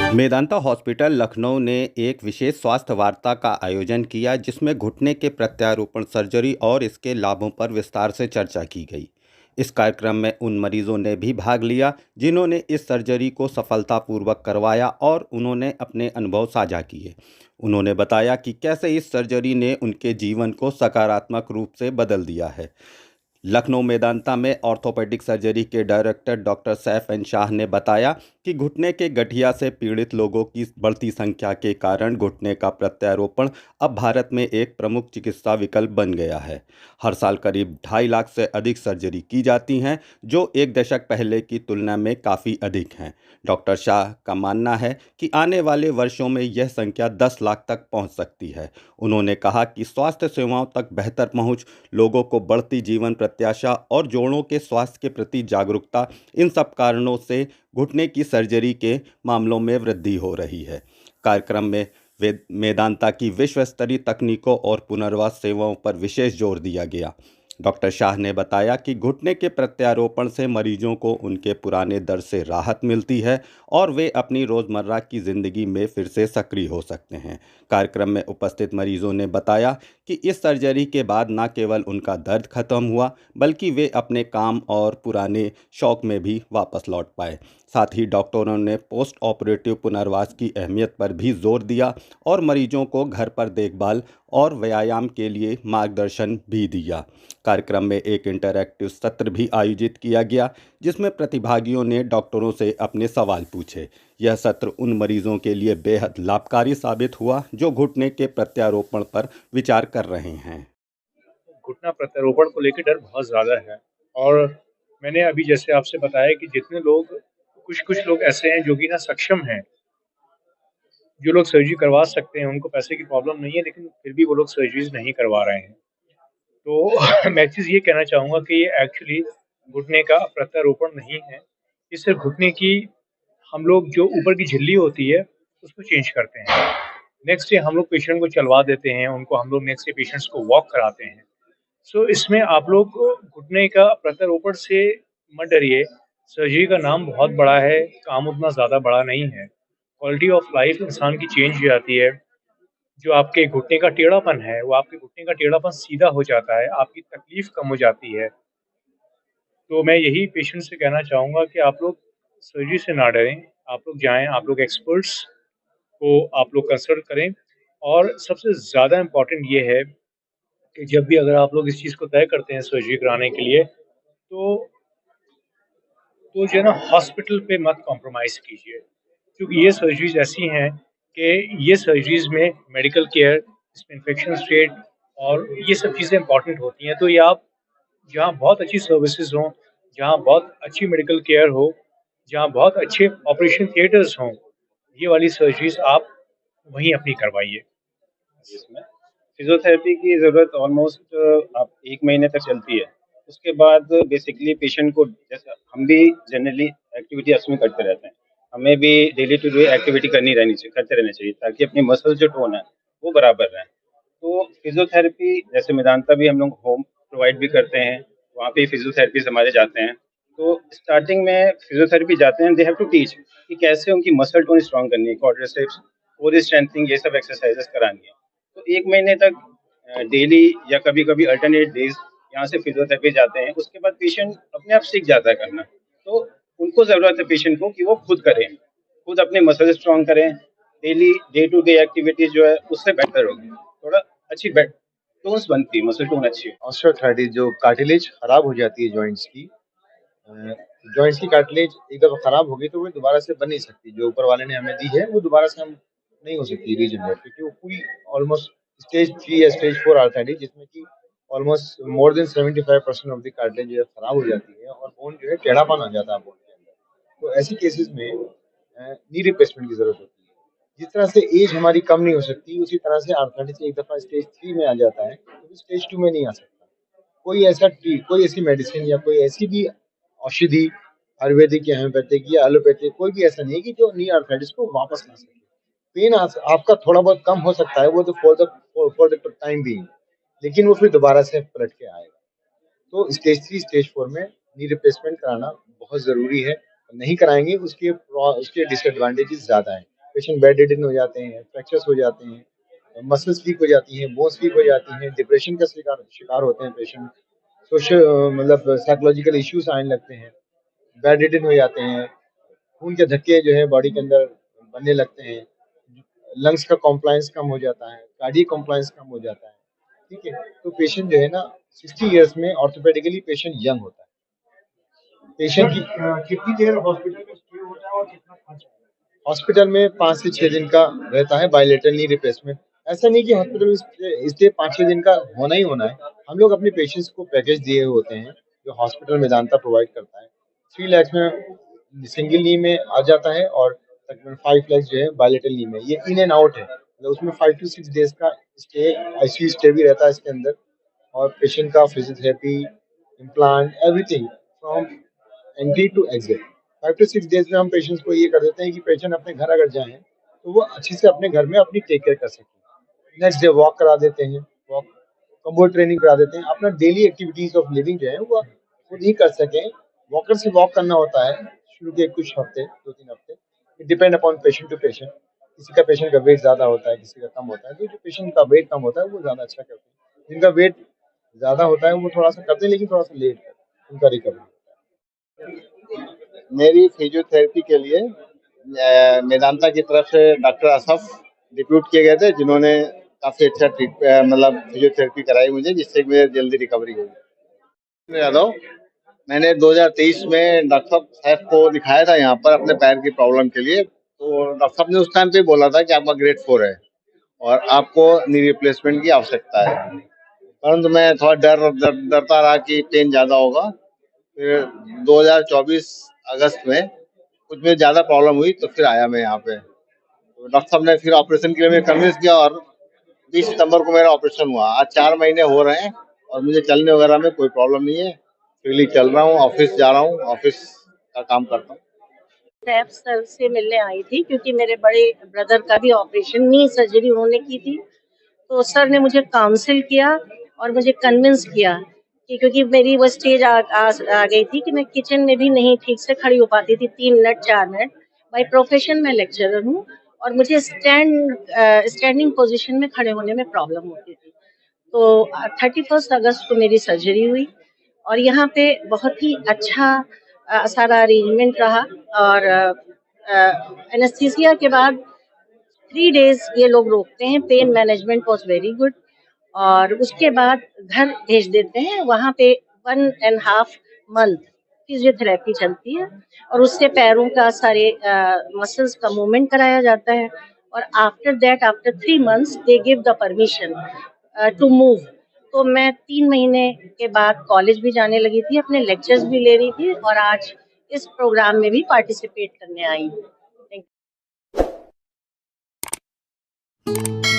Medanta hospital Lucknow ने एक विशेष स्वास्थ्य वार्ता का आयोजन किया जिसमें घुटने के प्रत्यारोपण सर्जरी और इसके लाभों पर विस्तार से चर्चा की गई। इस कार्यक्रम में उन मरीजों ने भी भाग लिया जिन्होंने इस सर्जरी को सफलतापूर्वक करवाया और उन्होंने अपने अनुभव साझा किए। उन्होंने बताया कि कैसे इस सर्जरी ने उनके जीवन को सकारात्मक रूप से बदल दिया है। लखनऊ मेदांता में ऑर्थोपेडिक सर्जरी के director doctor Saif N Shah ने बताया कि घुटने के गठिया से पीड़ित लोगों की बढ़ती संख्या के कारण घुटने का प्रत्यारोपण अब भारत में एक प्रमुख चिकित्सा विकल्प बन गया है। हर साल करीब 2.5 लाख से अधिक सर्जरी की जाती हैं, जो एक दशक पहले की तुलना में काफ़ी अधिक हैं। डॉक्टर शाह का मानना है कि आने वाले वर्षों में यह संख्या 10 लाख तक पहुंच सकती है। उन्होंने कहा कि स्वास्थ्य सेवाओं तक बेहतर पहुंच, लोगों को बढ़ती जीवन प्रत्याशा और जोड़ों के स्वास्थ्य के प्रति जागरूकता, इन सब कारणों से घुटने की सर्जरी के मामलों में वृद्धि हो रही है। कार्यक्रम में मेदांता की विश्व स्तरीय तकनीकों और पुनर्वास सेवाओं पर विशेष जोर दिया गया। डॉक्टर शाह ने बताया कि घुटने के प्रत्यारोपण से मरीजों को उनके पुराने दर्द से राहत मिलती है और वे अपनी रोज़मर्रा की ज़िंदगी में फिर से सक्रिय हो सकते हैं। कार्यक्रम में उपस्थित मरीजों ने बताया कि इस सर्जरी के बाद न केवल उनका दर्द खत्म हुआ, बल्कि वे अपने काम और पुराने शौक में भी वापस लौट पाए। साथ ही डॉक्टरों ने पोस्ट ऑपरेटिव पुनर्वास की अहमियत पर भी जोर दिया और मरीजों को घर पर देखभाल और व्यायाम के लिए मार्गदर्शन भी दिया। कार्यक्रम में एक इंटरैक्टिव सत्र भी आयोजित किया गया जिसमें प्रतिभागियों ने डॉक्टरों से अपने सवाल पूछे। यह सत्र उन मरीजों के लिए बेहद लाभकारी साबित हुआ जो घुटने के प्रत्यारोपण पर विचार कर रहे हैं। घुटना प्रत्यारोपण को लेकर डर बहुत ज़्यादा है और मैंने अभी जैसे आपसे बताया कि जितने लोग कुछ लोग ऐसे हैं जो कि ना सक्षम हैं, जो लोग सर्जरी करवा सकते हैं, उनको पैसे की प्रॉब्लम नहीं है, लेकिन फिर भी वो लोग सर्जरीज़ नहीं करवा रहे हैं। तो मैं एक चीज़ ये कहना चाहूँगा कि ये एक्चुअली घुटने का प्रत्यारोपण नहीं है। ये सिर्फ़ घुटने की हम लोग जो ऊपर की झिल्ली होती है, उसको चेंज करते हैं। नेक्स्ट डे हम लोग पेशेंट को चलवा देते हैं, उनको हम लोग नेक्स्ट डे पेशेंट्स को वॉक कराते हैं। सो इसमें आप लोग घुटने का प्रत्यारोपण से मत डरिए। सर्जरी का नाम बहुत बड़ा है, काम उतना ज़्यादा बड़ा नहीं है। क्वालिटी ऑफ लाइफ इंसान की चेंज हो जाती है। जो आपके घुटने का टेढ़ापन है, वो आपके घुटने का टेढ़ापन सीधा हो जाता है, आपकी तकलीफ कम हो जाती है। तो मैं यही पेशेंट से कहना चाहूँगा कि आप लोग सर्जरी से ना डरें, आप लोग जाएँ, आप लोग एक्सपर्ट्स को आप लोग कंसल्ट करें और सबसे ज़्यादा इम्पोर्टेंट ये है कि जब भी अगर आप लोग इस चीज़ को तय करते हैं सर्जरी कराने के लिए, तो जो है ना हॉस्पिटल पे मत कॉम्प्रोमाइज़ कीजिए। क्योंकि ये सर्जरीज़ ऐसी हैं कि ये सर्जरीज़ में मेडिकल केयर, इसमें इन्फेक्शन रेट और ये सब चीज़ें इम्पोर्टेंट होती हैं। तो ये आप जहाँ बहुत अच्छी सर्विसेज़ हों, जहाँ बहुत अच्छी मेडिकल केयर हो, जहाँ बहुत अच्छे ऑपरेशन थिएटर्स हों, ये वाली सर्जरीज़ आप वहीं अपनी करवाइए। जिसमें फिजियोथेरेपी की ज़रूरत ऑलमोस्ट आप 1 महीने तक चलती है। उसके बाद बेसिकली पेशेंट को जैसे हम भी जनरली एक्टिविटी उसमें करते रहते हैं। हमें भी डेली टू डे एक्टिविटी करते रहना चाहिए ताकि अपनी मसल्स जो टोन है, वो बराबर रहें। तो फिजियोथेरेपी जैसे मेदांता भी हम लोग होम प्रोवाइड भी करते हैं, वहाँ पे फिजियोथेरेपीज़ हमारे जाते हैं। तो स्टार्टिंग में फिजियोथेरेपी जाते हैं, दे हैव टू टीच कि कैसे उनकी मसल टोन स्ट्रॉन्ग करनी है, क्वाड्रिसेप्स, कोर स्ट्रेंथनिंग, ये सब एक्सरसाइजेस करानी है। तो 1 महीने तक डेली या कभी-कभी अल्टरनेट डेज़ यहाँ से फिजियोथेरेपी जाते हैं। उसके बाद पेशेंट अपने आप सीख जाता है करना। तो उनको ज़रूरत है पेशेंट को कि वो खुद करें, खुद अपने मसल स्ट्रॉन्ग करें। Daily day to day activities जो है उससे बेहतर होगी। थोड़ा अच्छी टोन्स बनती है, मसल टोन अच्छी हो। ऑस्टियोआर्थराइटिस जो कार्टिलेज खराब हो जाती है जॉइंट्स की, जॉइंट्स की कार्टिलेज एक दफ़ा खराब हो गई तो वो दोबारा से बन नहीं सकती। जो ऊपर वाले ने हमें दी है वो दोबारा से हम नहीं हो सकती रीजनरेट, क्योंकि वो पूरी ऑलमोस्ट स्टेज 3 या स्टेज 4 आर्थराइटिस, जिसमें कि almost more than 75% of the cartilage जो है खराब हो जाती है और बोन जो है टेढ़ापन आ जाता है बोन के अंदर। तो ऐसी केसेस में नी रिप्लेसमेंट की ज़रूरत होती है। जिस तरह से एज हमारी कम नहीं हो सकती, उसी तरह से आर्थराइटिस एक दफ़ा स्टेज 3 में आ जाता है तो स्टेज 2 में नहीं आ सकता। कोई ऐसी मेडिसिन या कोई ऐसी भी औषधि, आयुर्वेदिक या होम्योपैथिक या एलोपैथिक, कोई भी ऐसा नहीं है कि जो नी आर्थराइटिस को वापस ला सके। पेन आपका थोड़ा बहुत कम हो सकता है, वो तो फॉर द टाइम बीइंग, लेकिन वो फिर दोबारा से पलट के आएगा। तो स्टेज 3 स्टेज 4 में नी रिप्लेसमेंट कराना बहुत ज़रूरी है। नहीं कराएंगे उसके डिसएडवांटेजेस ज़्यादा हैं। पेशेंट बेड रिडन हो जाते हैं, फ्रैक्चर्स हो जाते हैं, मसल्स वीक हो जाती हैं, बोन्स वीक हो जाती हैं, डिप्रेशन का शिकार होते हैं पेशेंट, सोशल मतलब साइकोलॉजिकल इश्यूज आने लगते हैं, बेड रिडन हो जाते हैं, खून के धक्के जो है बॉडी के अंदर बनने लगते हैं, लंग्स का कॉम्प्लायंस कम हो जाता है, कार्डियक कॉम्प्लायंस कम हो जाता है। ठीक है, तो पेशेंट जो है ना 60 इयर्स में ऑर्थोपेडिकली पेशेंट यंग होता है। पेशेंट की कितनी देर हॉस्पिटल में स्टे होता है और कितना खर्च आता है? हॉस्पिटल में 5 से 6 दिन का रहता है बायलेटरल नी रिप्लेसमेंट। ऐसा नहीं कि हॉस्पिटल में स्टे 5-6 दिन का होना ही होना है। हम लोग अपने पेशेंट्स को पैकेज दिए होते हैं, जो हॉस्पिटल मेदांता प्रोवाइड करता है। 3 लाख में सिंगल नी में आ जाता है और तकरीबन 5 लाख जो है बायलेटरल नी में। ये इन एंड आउट है, मतलब उसमें 5 टू 6 डेज का स्टे, आईसीयू स्टे भी रहता है इसके अंदर, और पेशेंट का physiotherapy, implant, everything from entry to exit. 5 to 6 days में हम पेशेंट्स को ये कर देते हैं कि पेशेंट अपने घर अगर जाएँ, तो वो अच्छे से अपने घर में अपनी टेक केयर कर सकें। नेक्स्ट डे वॉक करा देते हैं, वॉक कंबोर्ड ट्रेनिंग करा देते हैं। अपना डेली एक्टिविटीज़ ऑफ लिविंग जो है वो खुद ही कर सकें। वॉकर से वॉक करना होता है शुरू के कुछ हफ्ते, 2-3 हफ्ते। It depend upon patient to patient. किसी का पेशेंट का वेट ज़्यादा होता है, किसी का कम होता है। तो जो पेशेंट का वेट कम होता है वो ज़्यादा अच्छा करते हैं। जिनका वेट ज़्यादा होता है वो थोड़ा-सा करते हैं, लेकिन थोड़ा-सा लेट करते हैं, उनका रिकवरी। मेरी फिजियोथेरेपी के लिए मेदांता की तरफ से डॉक्टर असफ रिक्रूट किए गए थे, जिन्होंने काफ़ी अच्छा मतलब फिजियोथेरेपी कराई मुझे, जिससे कि मेरी जल्दी रिकवरी हुई। यादव, मैंने 2023 में डॉक्टर साहब को दिखाया था यहाँ पर अपने पैर की प्रॉब्लम के लिए। तो डॉक्टर साहब ने उस टाइम पे बोला था कि आपका ग्रेड 4 है और आपको नी रिप्लेसमेंट की आवश्यकता है। परंतु मैं थोड़ा डरता रहा कि पेन ज़्यादा होगा। फिर 2024 अगस्त में कुछ मुझे ज़्यादा प्रॉब्लम हुई, तो फिर आया मैं यहाँ पे। तो डॉक्टर साहब ने फिर ऑपरेशन के लिए मुझे कन्विंस किया और 20 सितंबर को मेरा ऑपरेशन हुआ। आज 4 महीने हो रहे हैं और मुझे चलने वगैरह में कोई प्रॉब्लम नहीं है। फ्रीली चल रहा हूँ, ऑफिस जा रहा हूँ, ऑफिस का काम करता हूँ। सैफ सर से मिलने आई थी क्योंकि मेरे बड़े ब्रदर का भी ऑपरेशन, नी सर्जरी उन्होंने की थी। तो सर ने मुझे काउंसिल किया और मुझे कन्विंस किया कि क्योंकि मेरी वो स्टेज आ गई थी कि मैं किचन में भी नहीं ठीक से खड़ी हो पाती थी 3 मिनट 4 मिनट। बाय प्रोफेशन मैं लेक्चरर हूँ और मुझे स्टैंडिंग पोजीशन में खड़े होने में प्रॉब्लम होती थी। तो 31 अगस्त को मेरी सर्जरी हुई और यहाँ पे बहुत ही अच्छा सारा अरेंजमेंट रहा। और एनेस्थीसिया के बाद 3 डेज ये लोग रोकते हैं। Pain management was very good और उसके बाद घर भेज देते हैं। वहाँ पे 1.5 मंथ फिजियोथेरेपी चलती है और उससे पैरों का सारे मसल्स का मूवमेंट कराया जाता है। और after that, after 3 months they give the permission to move. तो मैं 3 महीने के बाद कॉलेज भी जाने लगी थी, अपने लेक्चर्स भी ले रही थी और आज इस प्रोग्राम में भी पार्टिसिपेट करने आई हूँ। Thank you.